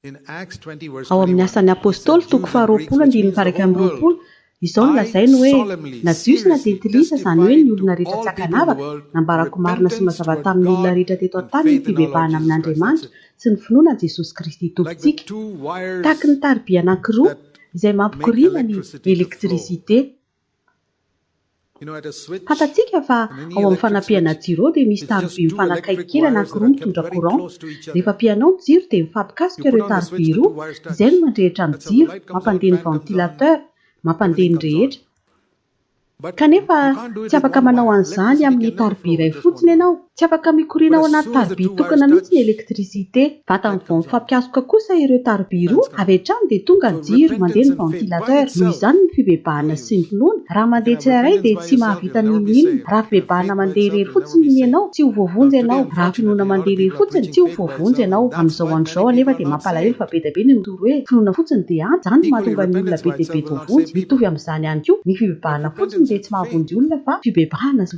ao amin'ny asan'ny apôstôly toko faharoapolo andininy faraka amin'ny roapolo izao no lazainy hoe na jiosy na dentilisa izany hoe ny olona rehetra tsy hakanavaka nambarako marina sy mazava tamin'ny olona rehetra teto an-tany ny fibebahana amin'Andriamanitra sy ny finoana Jesosy Kristy tompontsika tahaky ny taribia anankiroa izay mampikoriana ny elektrisite. Fantatsika fa ao amin'ny fanampiana jiro dia misy taribia mifanakaiky kely anankiroa mitondra courant. Rehefa pianao ny jiro dia mifampikasika ireo taribia roa izay no mandrehitra ny jiro, mampandeha ny ventilateur, mampandeha ny rehetra. Kanefa tsy afaka manao an'izany amin'ny taribia iray fotsiny ianao. Tsy afaka mikoriana ao anaty taribia tokana mihitsy ny elektrisite. Vatany vao mifampiasoka kosa ireo taribia roa avy hatrany dia tonga ny jiro, mandeha ny ventilateur. Noho izany ny fibebahana sy ny finoana. Raha mandeha tsirairay dia tsy mahavita ny inona. Raha fibebahana mandeha irery fotsiny ny ianao, tsy ho voavonjy ianao. Raha finoana mandeha irery fotsiny, tsy ho voavonjy ianao. Amin'izao androizao anefa dia mampalahelo fa be dia be ny mitoro hoe finoana fotsiny dia antsy. Izany no mahatonga ny olona be dia be voavonjy. Mitovy amin'izany ihany koa ny fibebahana fotsiny dia tsy mahavonjy olona fa fibebahana